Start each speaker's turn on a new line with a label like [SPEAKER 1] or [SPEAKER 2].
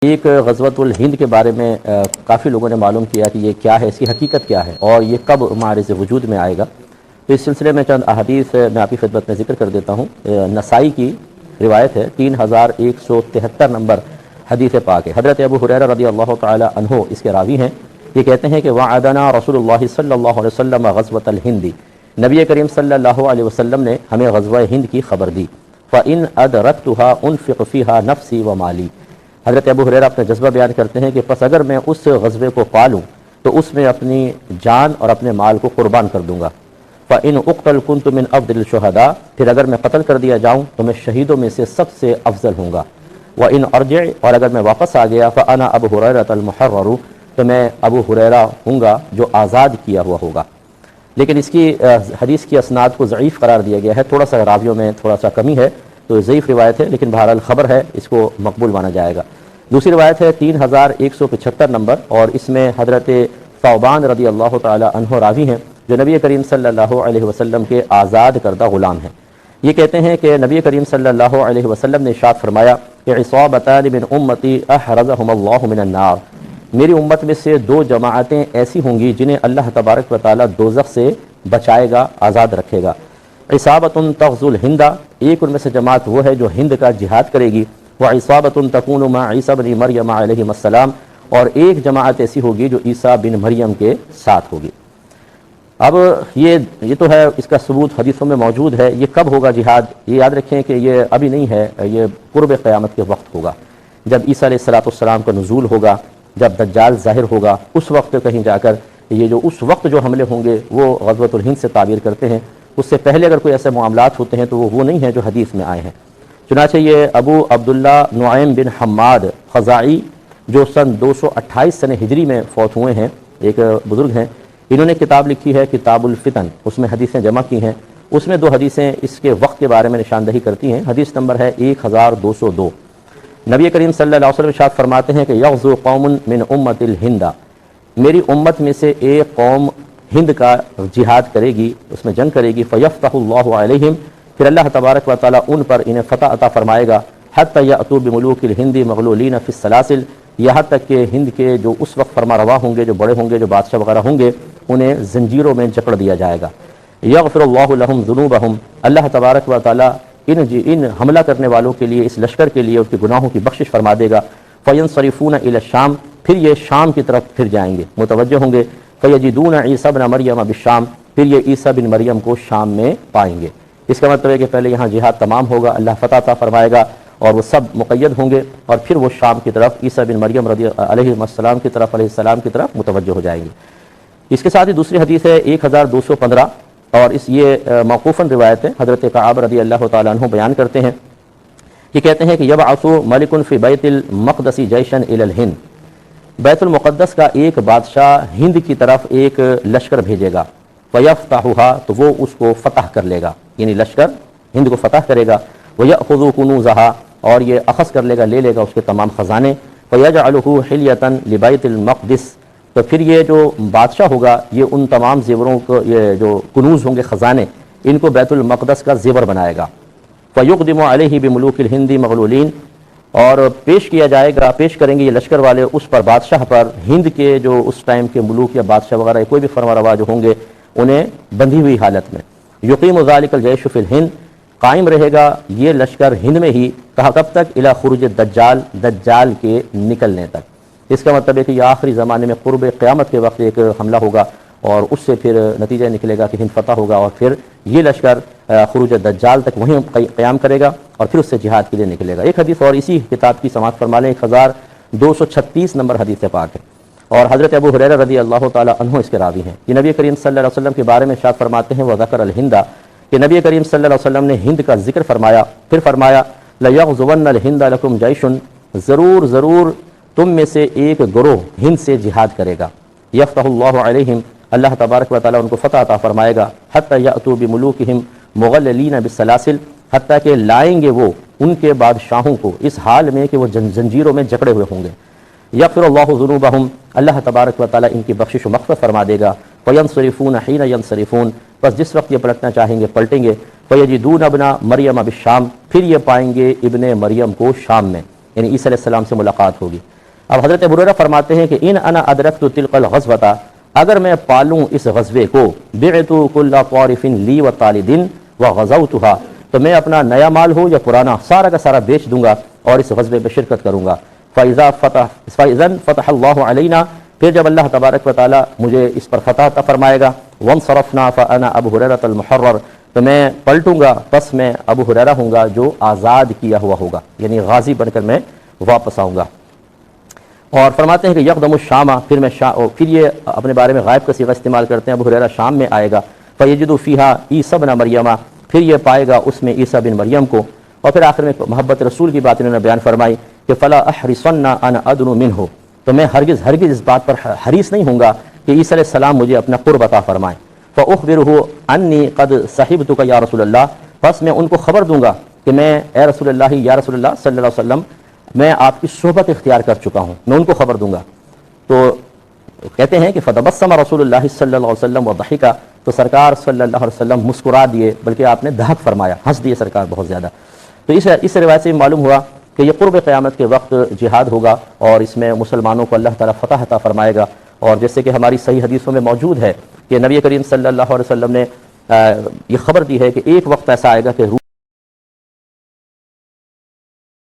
[SPEAKER 1] ایک غزوۃ الہند کے بارے میں کافی لوگوں نے معلوم کیا کہ یہ کیا ہے، اس کی حقیقت کیا ہے اور یہ کب معرض وجود میں آئے گا۔ تو اس سلسلے میں چند احادیث میں آپ کی خدمت میں ذکر کر دیتا ہوں۔ نسائی کی روایت ہے، 3173 نمبر حدیث پاک ہے۔ حضرت ابو ہریرہ رضی اللہ تعالی عنہ اس کے راوی ہیں۔ یہ کہتے ہیں کہ وعدنا رسول اللہ صلی اللہ علیہ وسلم غزوۃ الہند، نبی کریم صلی اللہ علیہ وسلم نے ہمیں غزوہ ہند کی خبر دی۔ فإن أدركتها أنفق فيها نفسي ومالی، حضرت ابو ہریرہ اپنا جذبہ بیان کرتے ہیں کہ پس اگر میں اس غزوے کو پالوں تو اس میں اپنی جان اور اپنے مال کو قربان کر دوں گا۔ فإن أقتل كنت من أفضل الشهداء، پھر اگر میں قتل کر دیا جاؤں تو میں شہیدوں میں سے سب سے افضل ہوں گا۔ وإن أرجع، اور اگر میں واپس آ گیا فأنا أبو هريرة المحرر، تو میں ابو ہریرہ ہوں گا جو آزاد کیا ہوا ہوگا۔ لیکن اس کی حدیث کی اسناد کو ضعیف قرار دیا گیا ہے، تھوڑا سا راویوں میں تھوڑا سا کمی ہے، تو ضعیف روایت ہے، لیکن بہرحال خبر ہے، اس کو مقبول مانا جائے گا۔ دوسری روایت ہے 3175 نمبر، اور اس میں حضرت ثوبان رضی اللہ تعالی عنہ راوی ہیں، جو نبی کریم صلی اللہ علیہ وسلم کے آزاد کردہ غلام ہیں۔ یہ کہتے ہیں کہ نبی کریم صلی اللہ علیہ وسلم نے ارشاد فرمایا کہ عصابتان من امتی احرزہم اللہ من النار، میری امت میں سے دو جماعتیں ایسی ہوں گی جنہیں اللہ تبارک و تعالی دوزخ سے بچائے گا، آزاد رکھے گا۔ عصابۃ تغزو الہند، ایک ان میں سے جماعت وہ ہے جو ہند کا جہاد کرے گی۔ وعصابۃ تکون مع عیسیٰ بن مریم علیہ السلام، اور ایک جماعت ایسی ہوگی جو عیسیٰ بن مریم کے ساتھ ہوگی۔ اب یہ تو ہے، اس کا ثبوت حدیثوں میں موجود ہے۔ یہ کب ہوگا جہاد؟ یہ یاد رکھیں کہ یہ ابھی نہیں ہے، یہ قرب قیامت کے وقت ہوگا، جب عیسیٰ علیہ السلام کا نزول ہوگا، جب دجال ظاہر ہوگا، اس وقت کہیں جا کر یہ جو اس وقت جو حملے ہوں گے وہ غزوۃ الہند سے تعبیر کرتے ہیں۔ اس سے پہلے اگر کوئی ایسے معاملات ہوتے ہیں تو وہ نہیں ہیں جو حدیث میں آئے ہیں۔ چنانچہ یہ ابو عبداللہ نعیم بن حماد خزاعی، جو سن 228 سنہ ہجری میں فوت ہوئے ہیں، ایک بزرگ ہیں، انہوں نے کتاب لکھی ہے کتاب الفتن، اس میں حدیثیں جمع کی ہیں۔ اس میں دو حدیثیں اس کے وقت کے بارے میں نشاندہی کرتی ہیں۔ حدیث نمبر ہے 1202۔ نبی کریم صلی اللہ علیہ وسلم ارشاد فرماتے ہیں کہ یغزو قوم من امت الہند، میری امت میں سے ایک قوم ہند کا جہاد کرے گی، اس میں جنگ کرے گی۔ فیفتح اللہ علیہم، پھر اللہ تبارک و تعالیٰ ان پر انہیں فتح عطا فرمائے گا۔ حتی یأتوا بملوک الہند مغلولین فی السلاسل، یہاں تک کہ ہند کے جو اس وقت فرما روا ہوں گے، جو بڑے ہوں گے، جو بادشاہ وغیرہ ہوں گے، انہیں زنجیروں میں جکڑ دیا جائے گا۔ یغفر اللہ لہم ذنوبہم، اللہ تبارک و تعالیٰ ان حملہ کرنے والوں کے لیے، اس لشکر کے لیے، ان کے گناہوں کی بخشش فرما دے گا۔ فینصرفون الی الشام، پھر یہ شام کی طرف پھر جائیں گے، متوجہ ہوں گے۔ فیجدون عیسیٰ بن مریم بالشام، پھر یہ عیسیٰ بن مریم کو شام میں پائیں گے۔ اس کا مطلب ہے کہ پہلے یہاں جہاد تمام ہوگا، اللہ فتح عطا فرمائے گا اور وہ سب مقید ہوں گے، اور پھر وہ شام کی طرف عیسیٰ بن مریم علیہ السلام کی طرف متوجہ ہو جائیں گے۔ اس کے ساتھ ہی دوسری حدیث ہے 1215، اور یہ موقوفاً روایت ہے، حضرت کعب رضی اللہ تعالیٰ عنہ بیان کرتے ہیں، یہ کہتے ہیں کہ یبعث ملک فی بیت المقدس جیشا الی الہند، بیت المقدس کا ایک بادشاہ ہند کی طرف ایک لشکر بھیجے گا۔ فیفتحها، تو وہ اس کو فتح کر لے گا، یعنی لشکر ہند کو فتح کرے گا۔ ویأخذ کنوزها، اور یہ اخذ کر لے گا، لے لے گا اس کے تمام خزانے۔ فیجعلہ حلیۃ لبیت المقدس، تو پھر یہ جو بادشاہ ہوگا یہ ان تمام زیوروں کو، یہ جو کنوز ہوں گے، خزانے، ان کو بیت المقدس کا زیور بنائے گا۔ فیقدم علیہ بملوک الہند مغلولین، اور پیش کیا جائے گا، پیش کریں گے یہ لشکر والے اس پر، بادشاہ پر، ہند کے جو اس ٹائم کے ملوک یا بادشاہ وغیرہ کوئی بھی فرما روا جو ہوں گے، انہیں بندھی ہوئی حالت میں۔ یقیم ذلک الجیش فی الہند، قائم رہے گا یہ لشکر ہند میں ہی، کہا کب تک؟ الی خروج الدجال، دجال کے نکلنے تک۔ اس کا مطلب ہے کہ یہ آخری زمانے میں قرب قیامت کے وقت ایک حملہ ہوگا، اور اس سے پھر نتیجہ نکلے گا کہ ہند فتح ہوگا، اور پھر یہ لشکر خروج دجال تک وہیں قیام کرے گا، اور پھر اس سے جہاد کے لیے نکلے گا۔ ایک حدیث اور اسی کتاب کی سماعت فرما لیں، 1236 نمبر حدیث پاک ہے، اور حضرت ابو ہریرہ رضی اللہ تعالی عنہ اس کے راوی ہیں۔ یہ نبی کریم صلی اللہ علیہ وسلم کے بارے میں ارشاد فرماتے ہیں وذکر الہند، کہ نبی کریم صلی اللہ علیہ وسلم نے ہند کا ذکر فرمایا، پھر فرمایا لیغزون الہند لکم جیش، ضرور تم میں سے ایک گروہ ہند سے جہاد کرے گا۔ یفتح اللہ علیہم، اللہ تبارک و تعالیٰ ان کو فتح عطا فرمائے گا۔ حتی یأتوا بملوکہم مغللین بالسلاسل، حتیٰ کہ لائیں گے وہ ان کے بادشاہوں کو اس حال میں کہ وہ زنجیروں میں جکڑے ہوئے ہوں گے۔ یغفر اللہ ذنوبہم، اللہ تبارک و تعالیٰ ان کی بخشش و مغفرت فرما دے گا۔ فینصرفون حین ینصرفون، بس جس وقت یہ پلٹنا چاہیں گے پلٹیں گے۔ فیجدون ابن مریم بالشام، پھر یہ پائیں گے ابن مریم کو شام میں۔ یعنی عیسیٰ علیہ السلام سے ملاقات ہوگی۔ اب حضرت ابو ہریرہ فرماتے ہیں کہ ان انا ادرکت تلک الغزوۃ، اگر میں پالوں اس غزوے کو، بعت کل طارف لی وطالد وغزوتها، تو میں اپنا نیا مال ہو یا پرانا سارا کا سارا بیچ دوں گا اور اس غزوے میں شرکت کروں گا۔ فَإِذَا فتح اللہ علینا، پھر جب اللہ تبارک و تعالیٰ مجھے اس پر فتح عطا فرمائے گا، وانصرفنا فانا ابو ہریرہ المحرر، تو میں پلٹوں گا، پس میں ابو ہریرہ ہوں گا جو آزاد کیا ہوا ہوگا، یعنی غازی بن کر میں واپس آؤں گا۔ اور فرماتے ہیں کہ یقدم الشام، پھر یہ اپنے بارے میں غائب کا صیغہ استعمال کرتے ہیں، ابو ہریرہ شام میں آئے گا، فیجد فیہا عیسی ابن مریم، پھر یہ پائے گا اس میں عیسیٰ بن مریم کو۔ اور پھر آخر میں محبت رسول کی بات انہوں نے بیان فرمائی کہ فلا احرصن انا ادنو منہ، تو میں ہرگز اس بات پر حریص نہیں ہوں گا کہ عیسیٰ علیہ السلام مجھے اپنا قرب عطا فرمائیں۔ فاخبرہ انی قد صحبتک یا رسول اللہ، بس میں ان کو خبر دوں گا کہ میں اے رسول اللہ، یا رسول اللہ صلی اللہ علیہ وسلم، میں آپ کی صحبت اختیار کر چکا ہوں، میں ان کو خبر دوں گا۔ تو کہتے ہیں کہ فتبسم رسول اللہ صلی اللہ علیہ وسلم وضحک، تو سرکار صلی اللہ علیہ وسلم مسکرا دیے، بلکہ آپ نے دہک فرمایا، ہنس دیے سرکار بہت زیادہ۔ تو اس روایت سے معلوم ہوا کہ یہ قرب قیامت کے وقت جہاد ہوگا اور اس میں مسلمانوں کو اللہ تعالیٰ فتح عطا فرمائے گا۔ اور جیسے کہ ہماری صحیح حدیثوں میں موجود ہے کہ نبی کریم صلی اللہ علیہ وسلم نے یہ خبر دی ہے کہ ایک وقت ایسا آئے گا کہ